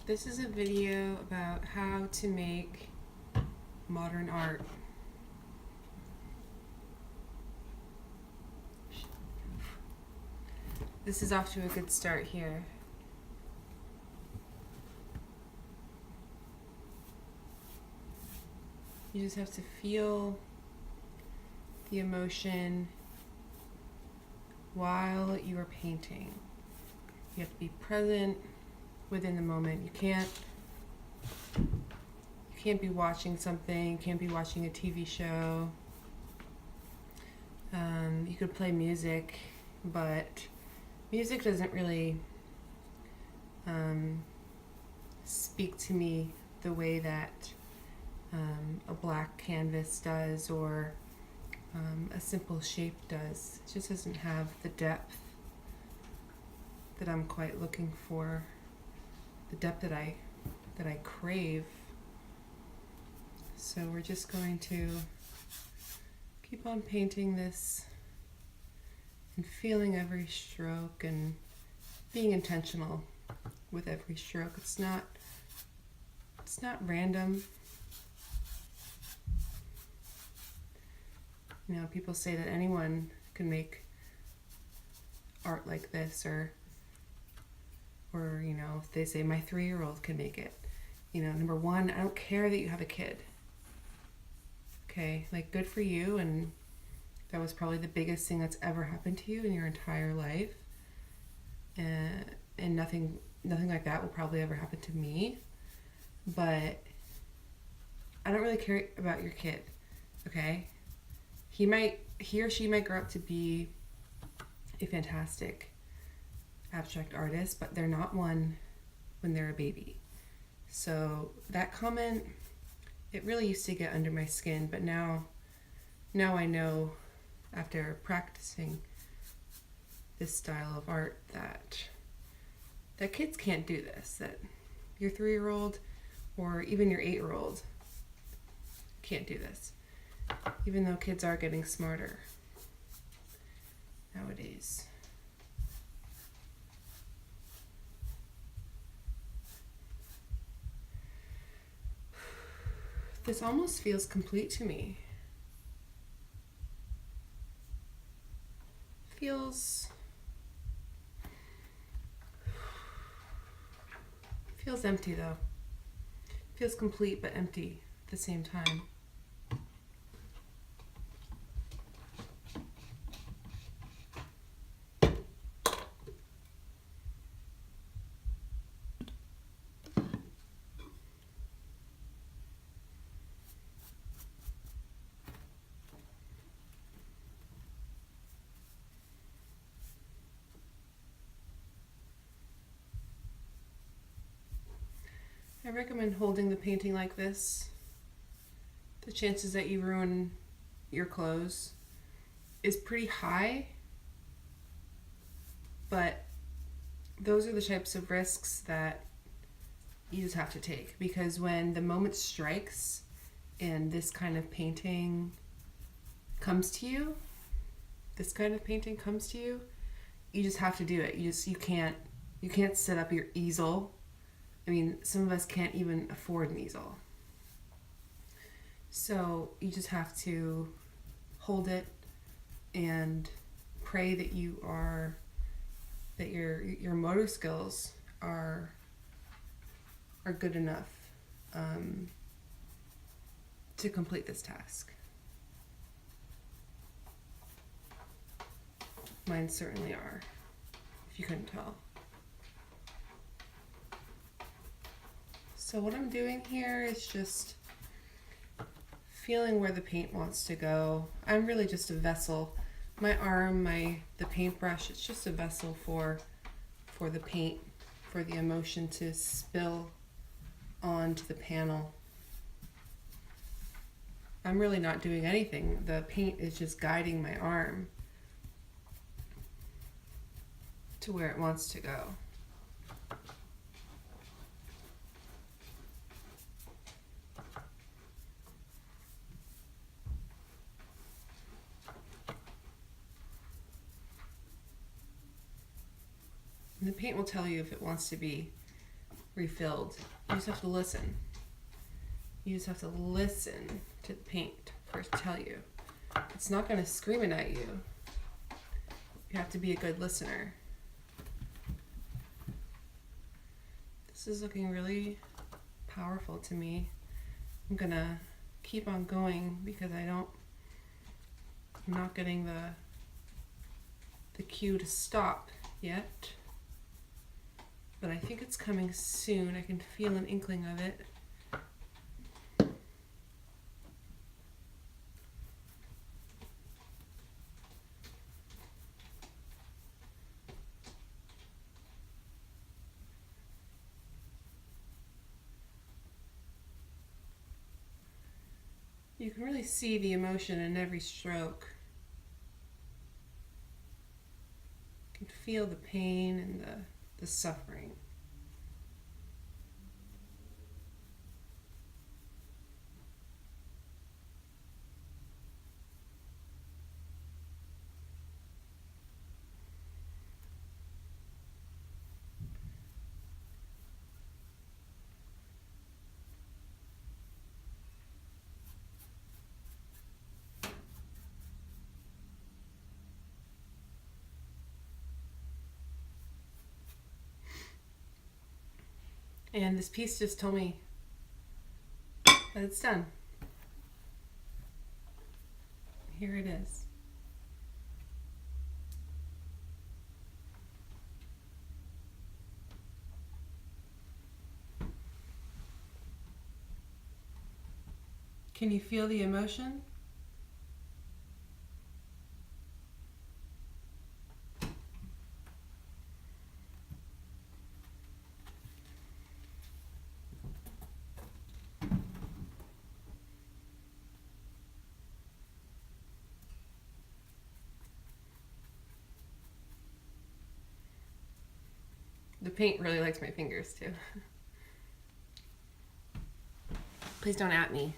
This is a video about how to make modern art. This is off to a good start here. You just have to feel the emotion while you are painting. You have to be present within the moment. You can't be watching something, you can't be watching a TV show. You could play music, but music doesn't really speak to me the way that a black canvas does, or a simple shape does. It just doesn't have the depth that I'm quite looking for, the depth that I crave. So we're just going to keep on painting this and feeling every stroke and being intentional with every stroke. It's not random. You know, people say that anyone can make art like this, or you know, if they say my 3-year-old can make it. You know, number one, I don't care that you have a kid. Okay, like, good for you, and that was probably the biggest thing that's ever happened to you in your entire life. And nothing like that will probably ever happen to me. But I don't really care about your kid, okay? He or she might grow up to be a fantastic abstract artist, but they're not one when they're a baby. So that comment, it really used to get under my skin, but now I know, after practicing this style of art, that kids can't do this, that your 3-year-old or even your 8-year-old can't do this, even though kids are getting smarter nowadays. This almost feels complete to me. Feels empty though. Feels complete but empty at the same time. I recommend holding the painting like this. The chances that you ruin your clothes is pretty high, but those are the types of risks that you just have to take, because when the moment strikes and this kind of painting comes to you, you just have to do it. You can't set up your easel. I mean, some of us can't even afford an easel. So you just have to hold it and pray that your motor skills are good enough to complete this task. Mine certainly are, if you couldn't tell. So what I'm doing here is just feeling where the paint wants to go. I'm really just a vessel. My arm, the paintbrush, it's just a vessel for the paint, for the emotion to spill onto the panel. I'm really not doing anything. The paint is just guiding my arm to where it wants to go. And the paint will tell you if it wants to be refilled. You just have to listen. You just have to listen to the paint first tell you. It's not going to scream it at you. You have to be a good listener. This is looking really powerful to me. I'm going to keep on going because I'm not getting the cue to stop yet. But I think it's coming soon. I can feel an inkling of it. You can really see the emotion in every stroke. You can feel the pain and the suffering. And this piece just told me that it's done. Here it is. Can you feel the emotion? The paint really likes my fingers too. Please don't at me.